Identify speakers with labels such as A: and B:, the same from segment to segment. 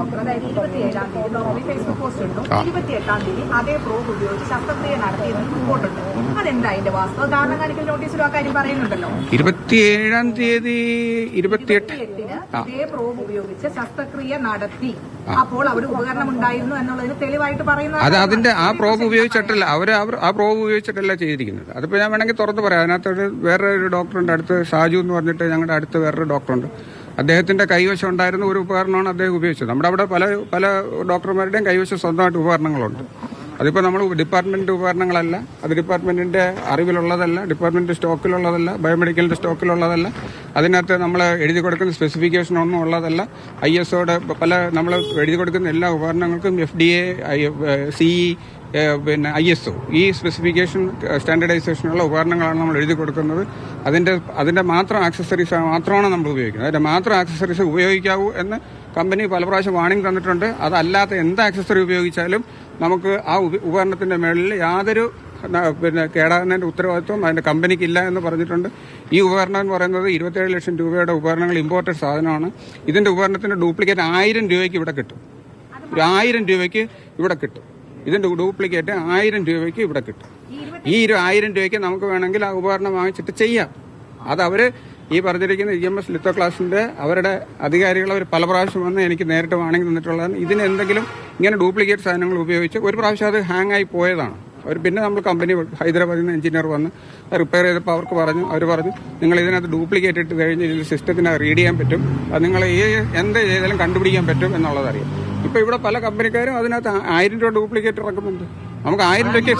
A: Doctor. അതായത് 27-ാം തീയതി Facebook post ഉണ്ടോ, 28-ാം തീയതി അതേ പ്രോബ് ഉപയോഗിച്ച് ശസ്ത്രക്രിയ നടത്തിയെന്ന് റിപ്പോർട്ടുണ്ട്. അതെന്താ അതിന്റെ വാസ്തവ? കാരണം കാണിക്കൽ നോട്ടീസിലും ആ കാര്യം പറയുന്നുണ്ടല്ലോ.
B: 27-ാം തീയതി 28-ന്
A: അതേ പ്രോബ് ഉപയോഗിച്ച് ശസ്ത്രക്രിയ നടത്തി. അപ്പോൾ അവിടെ ഉപകരണം ഉണ്ടായിരുന്നു എന്നുള്ളതിന് തെളിവായിട്ട് പറയുന്നത്
B: അത് അതിന്റെ ആ പ്രോബ് ഉപയോഗിച്ചിട്ടല്ല ആ പ്രോബ് ഉപയോഗിച്ചിട്ടല്ല ചെയ്തിരിക്കുന്നത്. അതിപ്പോ ഞാൻ വേണമെങ്കിൽ തുറന്ന് പറയാം. അതിനകത്ത് വേറെ ഒരു ഡോക്ടറുണ്ട്, അടുത്ത് ഷാജു എന്ന് പറഞ്ഞിട്ട് ഞങ്ങളുടെ അടുത്ത് വേറൊരു ഡോക്ടറുണ്ട്. അദ്ദേഹത്തിന്റെ കൈവശം ഉണ്ടായിരുന്ന ഒരു ഉപകരണമാണ് അദ്ദേഹം ഉപയോഗിച്ചത്. നമ്മുടെ അവിടെ പല ഡോക്ടർമാരുടെയും കൈവശം സ്വന്തമായിട്ട് ഉപകരണങ്ങളുണ്ട്. അതിപ്പോൾ നമ്മൾ ഡിപ്പാർട്ട്മെന്റ് ഉപകരണങ്ങളല്ല, അത് ഡിപ്പാർട്ട്മെന്റിന്റെ അറിവിലുള്ളതല്ല, ഡിപ്പാർട്ട്മെന്റ് സ്റ്റോക്കിലുള്ളതല്ല, ബയോമെഡിക്കലിന്റെ സ്റ്റോക്കിലുള്ളതല്ല. അതിനകത്ത് നമ്മൾ എഴുതി കൊടുക്കുന്ന സ്പെസിഫിക്കേഷൻ ഒന്നും ഉള്ളതല്ല. ISOയുടെ നമ്മൾ എഴുതി കൊടുക്കുന്ന എല്ലാ ഉപകരണങ്ങൾക്കും FDA, CE, പിന്നെ ISO ഈ സ്പെസിഫിക്കേഷൻ സ്റ്റാൻഡർഡൈസേഷനുള്ള ഉപകരണങ്ങളാണ് നമ്മൾ എഴുതി കൊടുക്കുന്നത്. അതിന്റെ മാത്രം ആക്സസറീസ് മാത്രമാണ് നമ്മൾ ഉപയോഗിക്കുന്നത്. അതിന്റെ മാത്രം ആക്സസറീസ് ഉപയോഗിക്കാവൂ എന്ന് കമ്പനി പല പ്രാവശ്യം വാണിംഗ് തന്നിട്ടുണ്ട്. അതല്ലാത്ത എന്ത് ആക്സസറി ഉപയോഗിച്ചാലും നമുക്ക് ആ ഉപകരണത്തിന്റെ മേളിൽ യാതൊരു കേടാകുന്നതിന്റെ ഉത്തരവാദിത്വം അതിന്റെ കമ്പനിക്കില്ല എന്ന് പറഞ്ഞിട്ടുണ്ട്. ഈ ഉപകരണം എന്ന് പറയുന്നത് 27 ലക്ഷം രൂപയുടെ ഉപകരണങ്ങൾ ഇമ്പോർട്ടഡ് സാധനമാണ്. ഇതിന്റെ ഉപകരണത്തിന്റെ ഡ്യൂപ്ലിക്കേറ്റ് 1000 രൂപയ്ക്ക് ഇവിടെ കിട്ടും. 1000 രൂപയ്ക്ക് ഇവിടെ കിട്ടും. ഇതിന്റെ ഡ്യൂപ്ലിക്കേറ്റ് 1000 രൂപയ്ക്ക് ഇവിടെ കിട്ടും. ഈ 1000 രൂപയ്ക്ക് നമുക്ക് വേണമെങ്കിൽ ആ ഉപകരണം വാങ്ങിച്ചിട്ട് ചെയ്യാം. അത് അവര് ഈ പറഞ്ഞിരിക്കുന്ന EMS ലിത്തോ ക്ലാസിന്റെ അവരുടെ അധികാരികൾ അവർ പല പ്രാവശ്യം വന്ന് എനിക്ക് നേരിട്ട് വാണിംഗ് തന്നിട്ടുള്ളതാണ്. ഇതിന് എന്തെങ്കിലും ഇങ്ങനെ ഡ്യൂപ്ലിക്കേറ്റ് സാധനങ്ങൾ ഉപയോഗിച്ച് ഒരു പ്രാവശ്യം അത് ഹാങ് ആയി പോയതാണ്. അവർ പിന്നെ നമ്മൾ കമ്പനി ഹൈദരാബാദിൽ നിന്ന് എഞ്ചിനീയർ വന്ന് റിപ്പയർ ചെയ്തപ്പോൾ അവർ പറഞ്ഞു നിങ്ങൾ ഇതിനകത്ത് ഡ്യൂപ്ലിക്കേറ്റ് ഇട്ട് കഴിഞ്ഞ് ഇതിൽ സിസ്റ്റത്തിന് റീഡ് ചെയ്യാൻ പറ്റും, അത് നിങ്ങൾ എന്ത് ചെയ്താലും കണ്ടുപിടിക്കാൻ പറ്റും എന്നുള്ളതറിയാം. ഇപ്പൊ ഇവിടെ പല കമ്പനിക്കാരും അതിനകത്ത് 1000 രൂപ ഡ്യൂപ്ലിക്കേറ്റ് ഇറക്കുന്നുണ്ട്. നമുക്ക് 1000 രൂപയ്ക്ക്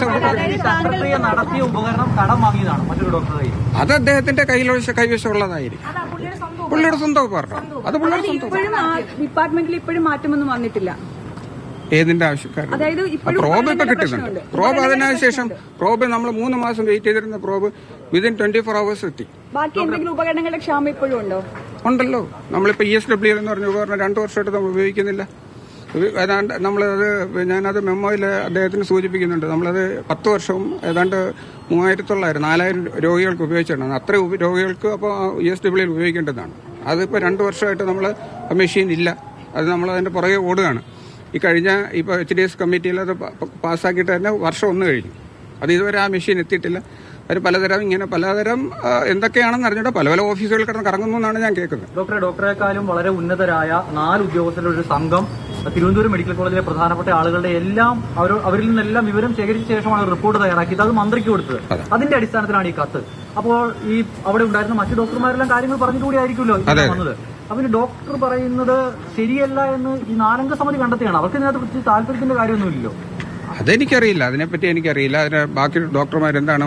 C: ശസ്ത്രക്രിയ നടത്തിയ ഉപകരണം കടം വാങ്ങിയതാണ് മറ്റൊരു ഡോക്ടറെ.
B: അത് അദ്ദേഹത്തിന്റെ കൈവശമുള്ളതായിരിക്കും. പുള്ളിയുടെ സ്വന്തം ഉപകരണം. അത് പുള്ളിയുടെ സ്വന്തം.
D: ഡിപ്പാർട്ട്മെന്റിൽ ഇപ്പോഴും മാറ്റമൊന്നും വന്നിട്ടില്ല.
B: ഏതിന്റെ ആവശ്യക്കാരൻ? പ്രോബ് ഇപ്പൊ കിട്ടുന്നുണ്ട്. പ്രോബ് അതിനുശേഷം പ്രോബ് നമ്മൾ 3 മാസം വെയിറ്റ് ചെയ്തിരുന്ന പ്രോബ് വിതിൻ 24 hours എത്തി.
D: ബാക്കി എന്തെങ്കിലും ഉപകരണങ്ങളുടെ ക്ഷാമം ഇപ്പോഴും ഉണ്ടോ?
B: ഉണ്ടല്ലോ. നമ്മളിപ്പോ ESW എന്ന് പറഞ്ഞ ഉപകരണം 2 വർഷമായിട്ട് നമ്മൾ ഉപയോഗിക്കുന്നില്ല. ഏതാണ്ട് ഞാനത് മെമ്മോയിൽ അദ്ദേഹത്തിന് സൂചിപ്പിക്കുന്നുണ്ട്. നമ്മളത് 10 വർഷവും ഏതാണ്ട് 3900-4000 രോഗികൾക്ക് ഉപയോഗിച്ചിട്ടുണ്ട്. അത്ര രോഗികൾക്ക് അപ്പോൾ ESW ഉപയോഗിക്കേണ്ടതാണ്. അതിപ്പോൾ 2 വർഷമായിട്ട് നമ്മൾ മെഷീൻ ഇല്ല. അത് നമ്മൾ അതിന്റെ പുറകെ ഓടുകയാണ്. ഈ കഴിഞ്ഞ ഇപ്പോൾ HDS കമ്മിറ്റിയിൽ അത് പാസ്സാക്കിയിട്ട് തന്നെ വർഷം 1 കഴിഞ്ഞു. അത് ഇതുവരെ ആ മെഷീൻ എത്തിയിട്ടില്ല. അവർ പലതരം എന്തൊക്കെയാണെന്ന് അറിഞ്ഞിട്ട് പല ഓഫീസുകളിൽ കിടന്ന് കറങ്ങുന്നു എന്നാണ് ഞാൻ കേൾക്കുന്നത്.
C: ഡോക്ടറെക്കാളും വളരെ ഉന്നതരായ 4 ഉദ്യോഗസ്ഥരുടെ ഒരു സംഘം തിരുവനന്തപുരം മെഡിക്കൽ കോളേജിലെ പ്രധാനപ്പെട്ട ആളുകളുടെ എല്ലാം അവരിൽ നിന്നെല്ലാം വിവരം ശേഖരിച്ച ശേഷമാണ് റിപ്പോർട്ട് തയ്യാറാക്കിയത്. അത് മന്ത്രിക്ക് കൊടുത്തത്. അതിന്റെ അടിസ്ഥാനത്തിലാണ് ഈ കത്ത്. അപ്പോൾ ഈ അവിടെ ഉണ്ടായിരുന്ന മറ്റു ഡോക്ടർമാരെല്ലാം കാര്യങ്ങൾ പറഞ്ഞുകൂടി ആയിരിക്കുമല്ലോ വന്നത്. അപ്പൊ ഡോക്ടർ പറയുന്നത് ശരിയല്ല എന്ന് ഈ 4 അംഗ സമിതി കണ്ടെത്തിയാണ്. അവർക്ക് ഇതിനകത്ത് താല്പര്യത്തിന്റെ കാര്യമൊന്നുമില്ലല്ലോ.
B: അതെനിക്കറിയില്ല, അതിനെപ്പറ്റി എനിക്കറിയില്ല. അതിന് ബാക്കി ഡോക്ടർമാരെന്താണ്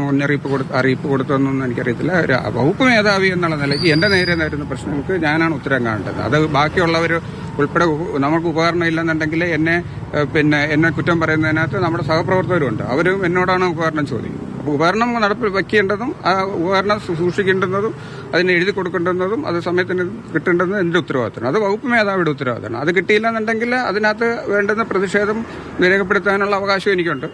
B: അറിയിപ്പ് കൊടുത്തതെന്നൊന്നും എനിക്കറിയത്തില്ല. ഒരു വകുപ്പ് മേധാവി എന്നുള്ള നിലയ്ക്ക് എന്റെ നേരെ നേരുന്ന പ്രശ്നങ്ങൾക്ക് ഞാനാണ് ഉത്തരം കാണേണ്ടത്. അത് ബാക്കിയുള്ളവർ ഉൾപ്പെടെ നമുക്ക് ഉപകരണം ഇല്ലെന്നുണ്ടെങ്കിൽ എന്നെ കുറ്റം പറയുന്നതിനകത്ത് നമ്മുടെ സഹപ്രവർത്തകരുണ്ട്. അവരും എന്നോടാണ് ഉപകരണം ചോദിക്കുന്നത്. അപ്പോൾ ഉപകരണം നടപ്പിൽ വയ്ക്കേണ്ടതും ആ ഉപകരണം സൂക്ഷിക്കേണ്ടുന്നതും അതിന് എഴുതി കൊടുക്കേണ്ടുന്നതും അത് സമയത്തിന് കിട്ടേണ്ടതും എന്റെ ഉത്തരവാദിത്തമാണ്. അത് വകുപ്പ് മേധാവിയുടെ ഉത്തരവാദിത്തമാണ്. അത് കിട്ടിയില്ലെന്നുണ്ടെങ്കിൽ അതിനകത്ത് വേണ്ടുന്ന പ്രതിഷേധം രേഖപ്പെടുത്താനുള്ള അവകാശം എനിക്കുണ്ട്.